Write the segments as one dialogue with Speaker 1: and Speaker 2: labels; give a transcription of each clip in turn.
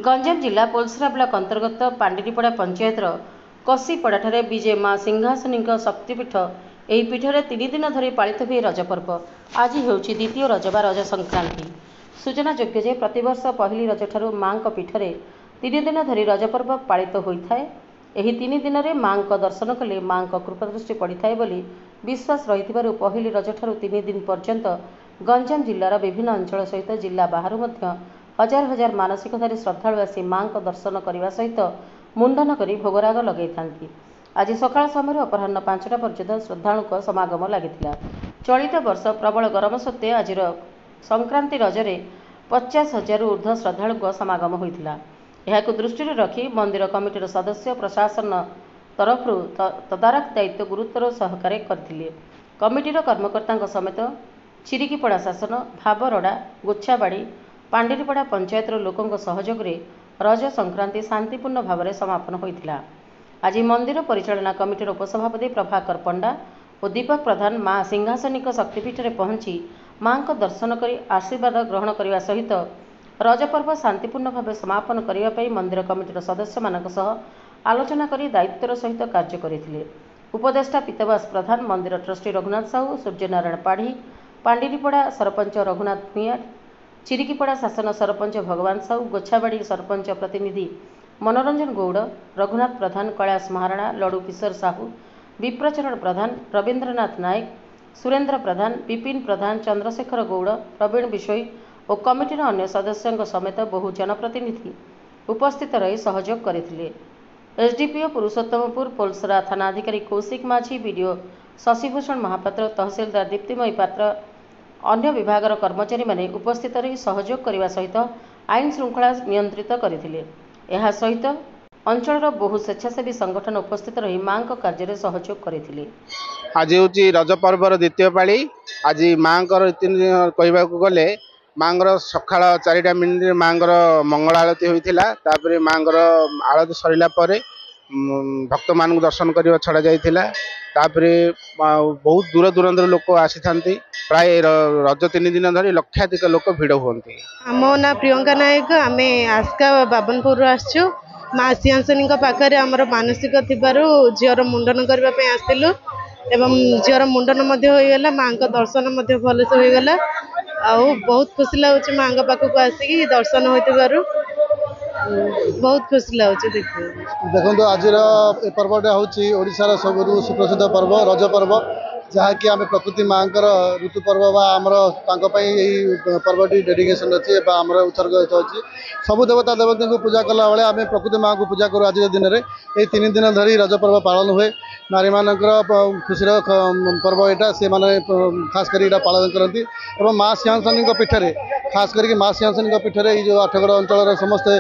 Speaker 1: गंजाम जिला पोलसरा ब्लॉक अंतर्गत पांडिरीपड़ा पंचायतर कसीपड़ाଠାରେ विजय माँ सिंहासनी शक्तिपीठ ଏହି ପୀଠରେ 3 ଦିନ ଧରି ପାଳିତ ହୁଏ ରଜ ପର୍ବ। ଆଜି ହେଉଛି ଦ୍ୱିତୀୟ ରଜ ବା ରଜ ସଂକ୍ରାନ୍ତି। ସୂଚନାଯୋଗ୍ୟ ଯେ ପ୍ରତିବର୍ଷ ପହିଲି ରଜଠାରୁ ମାଙ୍କ ପୀଠରେ 3 ଦିନ ଧରି ରଜ ପର୍ବ ପାଳିତ ହୋଇଥାଏ। ଏହି 3 ଦିନରେ ମାଙ୍କ ଦର୍ଶନ କଲେ ମାଙ୍କ କୃପାଦୃଷ୍ଟି ପଡ଼ିଥାଏ ବୋଲି ବିଶ୍ୱାସ ରହିଥିବାରୁ ପହିଲି ରଜଠାରୁ 3 ଦିନ ପର୍ଯ୍ୟନ୍ତ ଗଞ୍ଜାମ ଜିଲ୍ଲାର ବିଭିନ୍ନ ଅଞ୍ଚଳ ସହିତ ଜିଲ୍ଲା ବାହାରୁ ମଧ୍ୟ हजार हजार मानसिकधारी श्रद्धालु आसी माँ दर्शन करने सहित मुंडन कर भोगराग लगे। आज सकाळ समय अपराह्न 5टा पर्यंत श्रद्धालु समागम लगी। चलित वर्ष प्रबल गरम सत्वे आज संक्रांति रजरे 50,000 ऊर्ध्व श्रद्धालु समागम होता। यह दृष्टि रखी मंदिर कमिटीर सदस्य प्रशासन तरफ तदारख दायित्व गुरुत्वर सहकारे करथिले। कमिटीर कर्मकर्ता समेत चिरिकीपड़ा शासन भाबरड़ा गोछाबाड़ी पांडिरीपड़ा पंचायतर लोकों सहयोग में रज संक्रांति शांतिपूर्ण भाव में समापन होता। आज मंदिर परिचालना कमिटीर उपसभापति प्रभाकर पंडा और दीपक प्रधान माँ सिंहासनी शक्तिपीठ में पहुंची माँ दर्शन कर आशीर्वाद ग्रहण करने सहित रज पर्व शांतिपूर्ण भाव समापन करने मंदिर कमिटीर सदस्य मानक सह आलोचना कर दायित्वर सहित कार्य करते। उपदेष्टा पीतवास प्रधान, मंदिर ट्रस्टी रघुनाथ साहू, सूर्यनारायण पाढ़ी, पांडिरीपड़ा सरपंच रघुनाथ भूयार, चिरिकीपड़ा शासन सरपंच भगवान साहू, गोछाबाड़ी सरपंच प्रतिनिधि मनोरंजन गौड़, रघुनाथ प्रधान, कैलाश महाराणा, लड़ू किशोर साहू, विप्रचरण प्रधान, रवींद्रनाथ नायक, सुरेंद्र प्रधान, विपिन प्रधान, चंद्रशेखर गौड़, प्रवीण बिशोई और कमिटीर अन्य सदस्यों समेत बहु जनप्रतिनिधि उपस्थित रही सहयोग करथिले। एसडीपीओ पुरुषोत्तमपुर, पोलसरा थाना अधिकारी कौशिक माझी, बीडीओ शशिभूषण महापात्र, तहसीलदार दीप्तिमयी पात्र, अन्य विभागर कर्मचारी माने उपस्थित रही सहयोग करने सहित आईन श्रृंखला नियंत्रित करथिले। एहा सहित अंचल बहु स्वेच्छासेवी संगठन उपस्थित रही मां कार्य में सहयोग करथिले।
Speaker 2: आज हूँ रज पर्वर द्वितीय पाली। आज माँ कहवा गले माँ सका 4टा मिनिट माँ मंगल आलती होता। माँ आलती सरला भक्त मान दर्शन करने छड़ा जाइथिला। बहुत दूर दूरांत लोक आसी था। प्राय रज 3 दिन धरी लक्षाधिक लोक भिड़ हुंती।
Speaker 3: मो ना प्रियंका नायक, आम आस्का बाबनपुर आसचु। माँ सिंहासनी पाखे आमर मानसिक थिबारु झीवर मुंडन करने आसलु एवं झीवर मुंडन होगला। माँ दर्शन भलसे होगला। बहुत खुशी लगुच माँ पाखक आसिक दर्शन होइतिबारु बहुत खुशी लगुच।
Speaker 4: देखो आज पर्वटा हूँ ओडिशार सबुठ सुप्रसिद्ध पर्व रज पर्व, जहाँकि आम प्रकृति माँ ऋतु पर्व आमर पर्वटी डेडिकेशन अच्छी आम उत्सर्ग अच्छी। सबु देवता देवती को पूजा कला बेले आम प्रकृति माँ को पूजा करूँ। आज दिन में ये 3 दिन धरी रज पर्व पालन हुए। नारी मानकर खुशीर पर्व यहाँ से मैंने खास कर पालन करती। माँ सिंहासनी पीठे खास करके माँ सिंहासनी पीठे जो आठगड़ अंचल समस्ते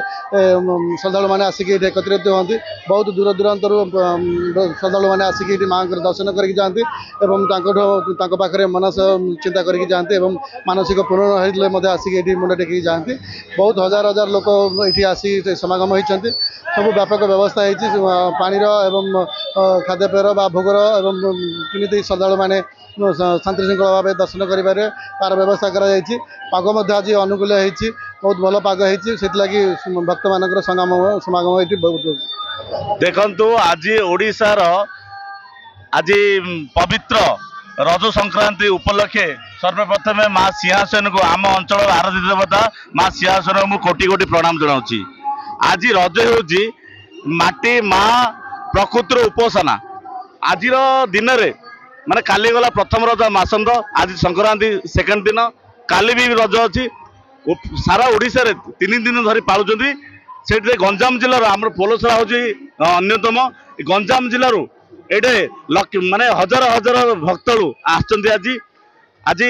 Speaker 4: श्रद्धालु मैंने आसिक एकत्रित होती। बहुत दूर दूरांत श्रद्धालु मैंने आसिक माँ दर्शन करके जाती और पाखे मनस चिंता करके जाती और मानसिक पूर्ण होते आसिक मुंड टेक जाती। बहुत हजार हजार लोक ये आसी समागम होती। सब व्यापक व्यवस्था होती पानी एवं खाद्यपेयर भोगर एवं केमी श्रद्धालु मैंने शांति श्रृंखला भाव दर्शन करें तार व्यवस्था कराई। पाग आज अनुकूल होती। बहुत भल पाग होती भक्त मान समागम ये बहुत।
Speaker 5: देखु आज ओडिशार आज पवित्र रज संक्रांति उपलक्षे सर्वप्रथम माँ सिंहासन को आम अंचल आराध्य देवता माँ सिंहासन को कोटि कोटि प्रणाम जनाऊँगी। आज रज हूँ माटी माँ प्रकृतिर उपासना। आज दिन में माने काली गला प्रथम रज मासंद, आज संक्रांति सेकेंड दिन, काली भी रज अच्छी। सारा ओडिशा रे 3 दिन धरी पालुंट। से गंजाम जिलार आम पोलसरा हूँ अन्यतम। गंजाम जिलूर ये माने हजार हजार भक्तु आसचंदी। आज आज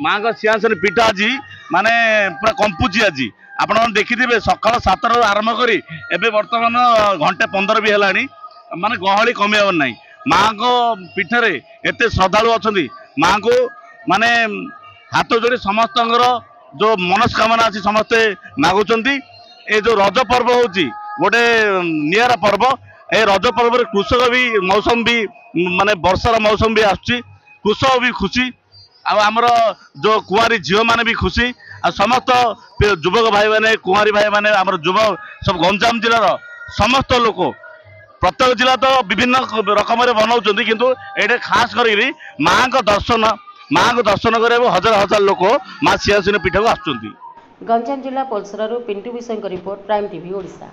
Speaker 5: माँ का सिंहासन पीठ आज माने पूरा कंपुची। आज आप देखिथे सकाल 7 आरंभ करी एबे वर्तमान घंटे 15 भी है माने गहली कमियावर ना। माँ को पीठरे एते श्रद्धालु अच्छा। माँ को माने हाथ जोड़ी समस्त जो मनस्कामना अच्छी समस्ते मागुंट। ये जो रज पर्व हूँ गोटे निरा पर्व। ए रज पर्व कृषक भी मौसम भी माने वर्षार मौसम भी आसुची। कृषक भी खुशी आमर जो कुआरी झील मैंने भी खुशी आ समस्त युवक भाई मैंने कुआरी भाई मैंने आम युवक सब गंजाम जिलार समस्त लोक प्रत्येक जिला तो विभिन्न रकम बनाऊँ किंतु ये खास कर माँ को दर्शन करने हजार हजार लोक माँ सिंहासनी पीठ को आसुच्च।
Speaker 1: गंजाम जिला पोलसरारू पिंटू विषय रिपोर्ट प्राइम टीवी ओडिशा।